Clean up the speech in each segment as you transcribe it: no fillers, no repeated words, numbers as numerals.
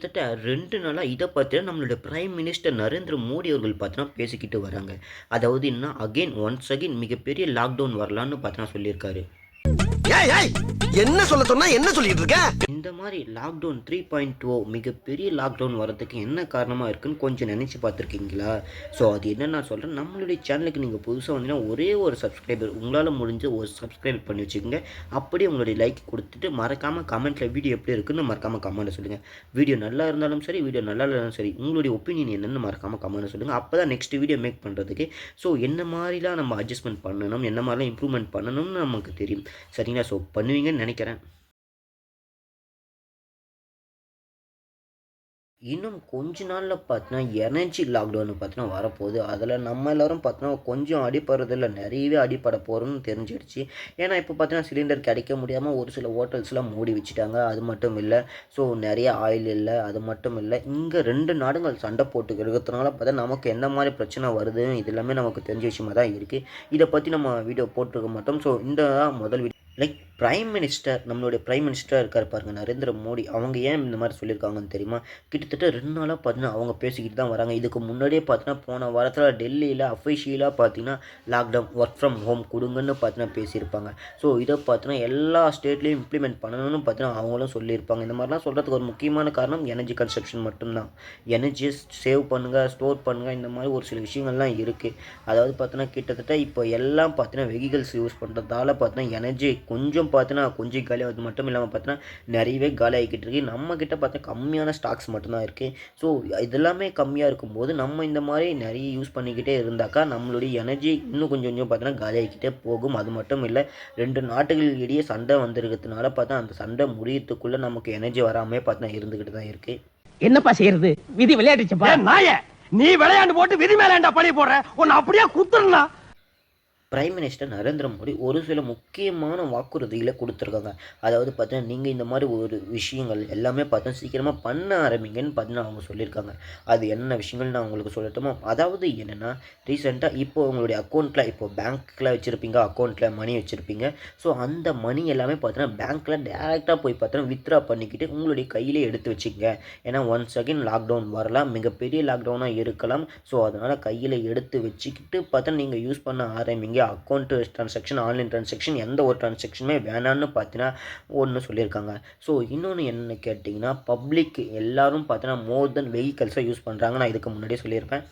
கிட்டத்தட்ட 2 நாளா இத பத்தின நம்மளுடைய பிரைம் மினிஸ்டர் நரேந்திர மோடி அவர்கள் பார்த்தீங்கன்னா பேசிக்கிட்டு வராங்க. அதாவது என்னன்னா, ஒன்ஸ் அகைன் மிகப்பெரிய லாக்டவுன் வரலான்னு பார்த்தீங்கன்னா சொல்லியிருக்காரு. ஏய் ஏய் என்ன சொல்ல சொன்னா என்ன சொல்லிட்டு இருக்க? இந்த மாரி லாக்டவுன் 3.0 மிகப்பெரிய லாக்டவுன் வரதுக்கு என்ன காரணமா இருக்குன்னு கொஞ்சம் நினைச்சு பார்த்துருக்கீங்களா? ஸோ அது என்னன்னு நான் சொல்றேன். நம்மளுடைய சேனலுக்கு நீங்க புதுசா வந்தீங்கன்னா, ஒரே ஒரு சப்ஸ்கிரைபர் உங்களால முடிஞ்ச ஒரு சப்ஸ்கிரைப் பண்ணி வச்சுக்கோங்க. அப்படியே உங்களுடைய லைக் குடுத்துட்டு, மறக்காம கமெண்ட்ல வீடியோ எப்படி இருக்குன்னு மறக்காம கமெண்ட்ல சொல்லுங்க. வீடியோ நல்லா இருந்தாலும் சரி, வீடியோ நல்லா இல்லனாலும் சரி, உங்களுடைய ஒப்பீனியன் என்னன்னு மறக்காம கமெண்ட்ல சொல்லுங்க. அப்பதான் நெக்ஸ்ட் வீடியோ மேக் பண்றதுக்கு என்ன மாரிலாம் நம்ம அட்ஜஸ்ட்மென்ட் பண்ணணும், என்ன மாரிலாம் இம்ப்ரூவ்மென்ட் பண்ணணும்னு நமக்கு தெரியும். சரிங்களா? ஸோ பண்ணுவீங்கன்னு நெனைக்கிறேன். இன்னும் கொஞ்ச நாள்ல பார்த்தீங்கன்னா, எனர்ஜி லாக்டவுன் பார்த்தீங்கன்னா வரப்போகுது. அதில நம்ம எல்லாரும் பார்த்தீங்கன்னா, கொஞ்சம் அடிபடுறதில்ல, நிறையவே அடிபட போறோம்னு தெரிஞ்சிடுச்சு. ஏன்னா, இப்போ பார்த்தீங்கன்னா, சிலிண்டர் கிடைக்க முடியாம ஒரு சில ஹோட்டல்ஸ்லாம் மூடி வச்சுட்டாங்க. அது மட்டும் இல்ல, ஸோ நெறைய ஆயில் இல்ல. அது மட்டும் இல்ல, இங்க 2 நாடுகள் சண்டை போட்டுக்கிறதுனால பார்த்தா, நமக்கு எந்த மாரி பிரச்சனை வருது, இது எல்லாமே நமக்கு தெரிஞ்ச விஷயமா தான் இருக்கு. இத பத்தி நம்ம வீடியோ போட்டுருக்க மாட்டோம். ஸோ இந்த தான் முதல் வீடியோ. லைக் பிரைம் மினிஸ்டர் நம்மளுடைய பிரைம் மினிஸ்டரா இருக்காரு பாருங்க நரேந்திர மோடி. அவங்க ஏன் இந்த மாரி சொல்லியிருக்காங்கன்னு தெரியுமா? கிட்டத்தட்ட 2 நாளா பார்த்தீங்கன்னா, அவங்க பேசிக்கிட்டு தான் வராங்க. இதுக்கு முன்னாடியே பார்த்தீங்கன்னா, போன வாரத்தில டெல்லியில அஃபிஷியலா பார்த்தீங்கன்னா, லாக்டவுன் ஒர்க் ஃப்ரம் ஹோம் குடுங்கன்னு பார்த்தீங்கன்னா பேசியிருப்பாங்க. ஸோ இத பார்த்தீங்கன்னா, எல்லா ஸ்டேட்லயும் இம்ப்ளிமெண்ட் பண்ணணும்னு பார்த்தீங்கன்னா, அவங்களும் சொல்லியிருப்பாங்க. இந்த மாரிலாம் சொல்றதுக்கு ஒரு முக்கியமான காரணம் எனர்ஜி கன்சப்ஷன் மட்டும் தான். எனர்ஜிய சேவ் பண்ணுங்க, ஸ்டோர் பண்ணுங்க இந்த மாரி ஒரு சில விஷயங்கள்லாம் இருக்கு. அதாவது பார்த்தீங்கன்னா, கிட்டத்தட்ட இப்போ எல்லாம் பார்த்தீங்கன்னா, வெஹிக்கிள்ஸ் யூஸ் பண்றதால பார்த்தீங்கன்னா, எனர்ஜி கொஞ்சம் பார்த்தீங்கன்னா, கொஞ்சம் காலியாகுது மட்டும் இல்லாம பார்த்தீங்கன்னா, நிறையவே காலியாகிக்கிட்டு இருக்கு. நம்ம கிட்ட பார்த்தா கம்மியான ஸ்டாக்ஸ் மட்டும் தான் இருக்கு. ஸோ இதெல்லாமே கம்மியா இருக்கும்போது, நம்ம இந்த மாரி நிறைய யூஸ் பண்ணிக்கிட்டே இருந்தாக்கா, நம்மளுடைய எனர்ஜி இன்னும் கொஞ்சம் கொஞ்சம் பார்த்தீங்கன்னா, காலியாகிக்கிட்டே போகும். அது மட்டும் இல்ல, 2 நாட்டுகள் இடையே சண்டை வந்திருக்கிறதுனால பார்த்தா, அந்த சண்டை முடியறதுக்குள்ள நமக்கு எனர்ஜி வராமயே பார்த்தீங்கன்னா இருந்துகிட்டு தான் இருக்கு. என்னப்பா செய்யறது? விதி விளையாடுச்சுப்பா. நாயே நீ விளையாண்டு போட்டு விதி மேலேண்டா பழி போடுற உன்னை அப்படியே குத்துறா. பிரைம் மினிஸ்டர் நரேந்திர மோடி ஒரு சில முக்கியமான வாக்குறுதிகளை கொடுத்துருக்காங்க. அதாவது பார்த்தீங்கன்னா, நீங்க இந்த மாரி ஒரு விஷயங்கள் எல்லாமே பார்த்தீங்கன்னா, சீக்கிரமா பண்ண ஆரம்பிங்கன்னு பார்த்தீங்கன்னா, அவங்க சொல்லியிருக்காங்க. அது என்ன விஷயங்கள்னு நான் உங்களுக்கு சொல்லட்டுமா? அதாவது என்னன்னா, ரீசென்ட்டா இப்போ உங்களுடைய அக்கவுண்ட்ல இப்போ பேங்க்ல வச்சிருப்பீங்க, அக்கவுண்ட்ல மணி வச்சிருப்பீங்க. ஸோ அந்த மணி எல்லாமே பார்த்தீங்கன்னா, பேங்க்ல டைரக்ட்டா போய் பார்த்தீங்கன்னா, வித்ட்ரா பண்ணிக்கிட்டு உங்களுடைய கையிலே எடுத்து வச்சுக்கங்க. ஏன்னா ஒன்ஸ் அகைன் லாக்டவுன் வரலாம். மிகப்பெரிய லாக்டவுனா இருக்கலாம். ஸோ அதனால கையில எடுத்து வச்சுக்கிட்டு பார்த்தா நீங்க யூஸ் பண்ண ஆரம்பிங்க. அக்கவுண்ட் ட்ரான்சாக்ஷன், ஆன்லைன் ட்ரான்சாக்ஷன் எந்த ஒரு ட்ரான்சாக்ஷனுமே வேணான்னு பார்த்தீங்கன்னா ஒண்ணு சொல்லியிருக்காங்க. ஸோ இன்னொன்னு என்னன்னு கேட்டிங்கன்னா, பப்ளிக் எல்லாரும் பார்த்தீங்கன்னா மோர் தென் வெஹிக்கிள்ஸை யூஸ் பண்றாங்க. நான் இதுக்கு முன்னாடியே சொல்லியிருப்பேன்.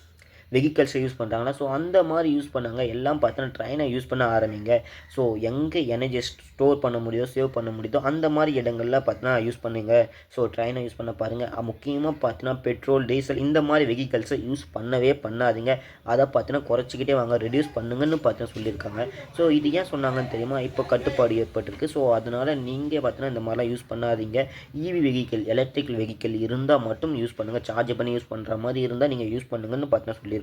வெஹிக்கிள்ஸை யூஸ் பண்ணுறாங்கன்னா, ஸோ அந்த மாதிரி யூஸ் பண்ணாங்க. எல்லாம் பார்த்தோன்னா ட்ரெயினை யூஸ் பண்ண ஆரம்பிங்க. ஸோ எங்கே எனர்ஜியை ஸ்டோர் பண்ண முடியுதோ, சேவ் பண்ண முடியுதோ அந்த மாதிரி இடங்கள்ல பார்த்தீங்கன்னா யூஸ் பண்ணுங்க. ஸோ ட்ரெயினை யூஸ் பண்ண பாருங்கள். முக்கியமாக பார்த்தீங்கன்னா பெட்ரோல், டீசல் இந்த மாதிரி வெஹிக்கிள்ஸை யூஸ் பண்ணவே பண்ணாதீங்க. அதை பார்த்தீங்கன்னா குறைச்சிக்கிட்டே வாங்க, ரெடியூஸ் பண்ணுங்கன்னு பார்த்தீங்கன்னா சொல்லியிருக்காங்க. ஸோ இது ஏன் சொன்னாங்கன்னு தெரியுமா? இப்போ கட்டுப்பாடு ஏற்பட்டிருக்கு. ஸோ அதனால் நீங்கள் பார்த்தீங்கன்னா இந்த மாதிரிலாம் யூஸ் பண்ணாதீங்க. இவி வெஹிக்கிள், எலக்ட்ரிக்கல் வெஹிக்கிள் இருந்தால் மட்டும் யூஸ் பண்ணுங்கள். சார்ஜ் பண்ணி யூஸ் பண்ணுற மாதிரி இருந்தால் நீங்கள் யூஸ் பண்ணுங்கன்னு பார்த்தீங்கன்னா சொல்லியிருக்காங்க.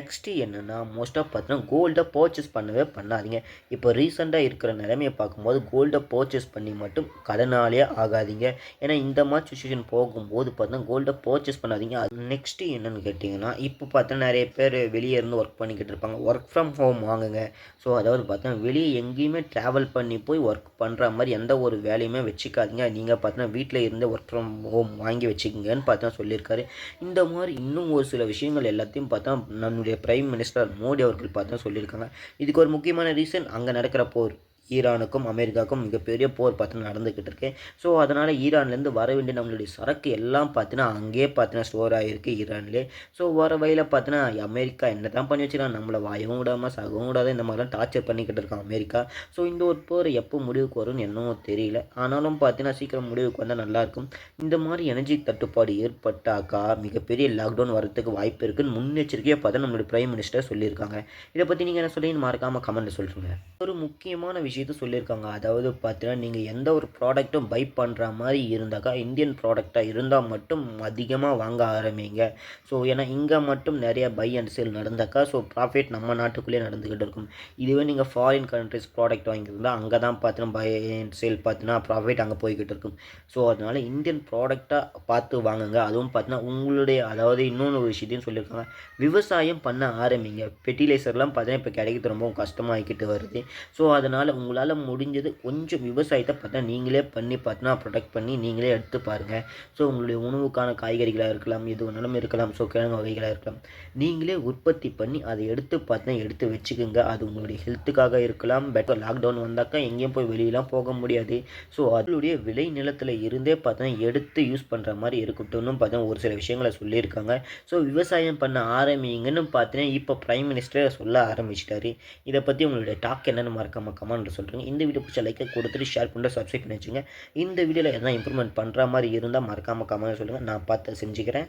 நெக்ஸ்ட் என்னன்னா, மோஸ்ட் ஆஃப் பார்த்தீங்கன்னா கோல்டை பர்ச்சேஸ் பண்ணவே பண்ணாதீங்க. இப்போ ரீசெண்டாக இருக்கிற நிலைமையை பார்க்கும்போது கோல்டை பர்ச்சேஸ் பண்ணி மட்டும் கடனாலே ஆகாதீங்க. ஏன்னா இந்த மாதிரி சுச்சுவேஷன் போகும்போது பார்த்தீங்கன்னா கோல்டை பர்ச்சேஸ் பண்ணாதீங்க. நெக்ஸ்ட் என்னன்னு கேட்டிங்கன்னா, இப்போ பார்த்தா நிறைய பேர் வெளியே இருந்து ஒர்க் பண்ணிக்கிட்டு இருப்பாங்க. ஒர்க் ஃப்ரம் ஹோம் வாங்குங்க. ஸோ அதாவது பார்த்தீங்கன்னா வெளியே எங்கேயுமே ட்ராவல் பண்ணி போய் ஒர்க் பண்ணுற மாதிரி எந்த ஒரு வேலையுமே வச்சுக்காதீங்க. நீங்கள் பார்த்தீங்கன்னா வீட்டில் இருந்து ஒர்க் ஃப்ரம் ஹோம் வாங்கி வச்சுக்கோங்கன்னு பார்த்தா சொல்லியிருக்காரு. இந்த மாதிரி இன்னும் ஒரு சில விஷயங்கள் எல்லாத்தையும் பார்த்தா நம்முடைய பிரைம் மினிஸ்டர் மோடி அவர்கள் பார்த்தா சொல்லியிருக்காங்க. இதுக்கு ஒரு முக்கியமான ரீசன் அங்கே நடக்கிற போர். ஈரானுக்கும் அமெரிக்காவுக்கும் மிகப்பெரிய போர் பார்த்தீங்கன்னா நடந்துக்கிட்டு இருக்கு. ஸோ அதனால் ஈரான்லேருந்து வர வேண்டிய நம்மளுடைய சரக்கு எல்லாம் பார்த்தீங்கன்னா அங்கேயே பார்த்தீங்கன்னா ஸ்டோர் ஆகிருக்கு ஈரான்லேயே. ஸோ வர வழியில் பார்த்தீங்கன்னா அமெரிக்கா என்ன தான் பண்ணி வச்சுருக்காங்க, நம்மளை வாயவும் விடாமல் சாகவும் விடாத இந்த மாதிரிலாம் டார்ச்சர் பண்ணிக்கிட்டு இருக்காங்க அமெரிக்கா. ஸோ இந்த ஒரு போர் எப்போ முடிவுக்கு வரும்னு என்னவோ தெரியல. ஆனாலும் பார்த்தீங்கன்னா சீக்கிரம் முடிவுக்கு வந்தால் நல்லாயிருக்கும். இந்த மாதிரி எனர்ஜி தட்டுப்பாடு ஏற்பட்டாக்கா மிகப்பெரிய லாக்டவுன் வரதுக்கு வாய்ப்பு இருக்குன்னு முன்னெச்சரிக்கையாக பார்த்தா நம்மளுடைய பிரைம் மினிஸ்டர் சொல்லியிருக்காங்க. இதை பற்றி நீங்கள் என்ன சொல்றீங்கன்னு மறக்காமல் கமெண்ட்டில் சொல்லுங்கள். ஒரு முக்கியமான விஷயத்தை சொல்லியிருக்காங்க. அதாவது பார்த்தீங்கன்னா, நீங்கள் எந்த ஒரு ப்ராடக்ட்டும் பை பண்ணுற மாதிரி இருந்தாக்கா இந்தியன் ப்ராடக்டாக இருந்தால் மட்டும் அதிகமாக வாங்க ஆரம்பிங்க. ஸோ ஏன்னா இங்கே மட்டும் நிறைய பை அண்ட் சேல் நடந்தாக்கா ஸோ ப்ராஃபிட் நம்ம நாட்டுக்குள்ளேயே நடந்துக்கிட்டு இருக்கும். இதுவே நீங்கள் ஃபாரின் கண்ட்ரிஸ் ப்ராடக்ட் வாங்கியிருந்தால் அங்கே தான் பார்த்தீங்கன்னா பை அண்ட் சேல் பார்த்தீங்கன்னா ப்ராஃபிட் அங்கே போய்கிட்டு இருக்கும். ஸோ அதனால் இந்தியன் ப்ராடக்டாக பார்த்து வாங்குங்க. அதுவும் பார்த்தீங்கன்னா உங்களுடைய அதாவது இன்னொன்று ஒரு விஷயத்தையும் சொல்லியிருக்காங்க, விவசாயம் பண்ண ஆரம்பிங்க. ஃபெர்டிலைசர்லாம் பார்த்தீங்கன்னா இப்போ கிடைக்கிறது ரொம்பவும் கஷ்டமாகிக்கிட்டு வருது. ஸோ அதனால் உங்களால் முடிஞ்சது கொஞ்சம் விவசாயத்தை பார்த்தா நீங்களே பண்ணி பார்த்தா ப்ரொடெக்ட் பண்ணி நீங்களே எடுத்து பாருங்கள். ஸோ உங்களுடைய உணவுக்கான காய்கறிகளாக இருக்கலாம், எது வேணாலும் இருக்கலாம், ஸோ கிழங்கு வகைகளாக இருக்கலாம், நீங்களே உற்பத்தி பண்ணி அதை எடுத்து வச்சுக்கோங்க. அது உங்களுடைய ஹெல்த்துக்காக இருக்கலாம். பெட்டர் லாக்டவுன் வந்தாக்கா எங்கேயும் போய் வெளியெலாம் போக முடியாது. ஸோ அதனுடைய விளை நிலத்தில் இருந்தே பார்த்தா எடுத்து யூஸ் பண்ணுற மாதிரி இருக்கட்டும்னு பார்த்தா ஒரு சில விஷயங்களை சொல்லியிருக்காங்க. ஸோ விவசாயம் பண்ண ஆரம்பிங்கன்னு பார்த்தீங்கன்னா இப்போ பிரைம் மினிஸ்டர் சொல்ல ஆரம்பிச்சிட்டாரு. இதை பற்றி உங்களுடைய டாக் என்னென்னு மறக்காம கமெண்ட் சொல்கிறீங்க. இந்த வீடியோ பிடிச்ச லைக்கை கொடுத்துட்டு ஷேர் பண்ணிட்டு சப்ஸ்கிரைப் பண்ணி வச்சுங்க. இந்த வீடியோவில் எதனா இம்ப்ரூவ்மெண்ட் பண்ணுற மாதிரி இருந்தால் மறக்காம கமெண்ட் சொல்லுங்கள். நான் பார்த்து செஞ்சுக்கிறேன்.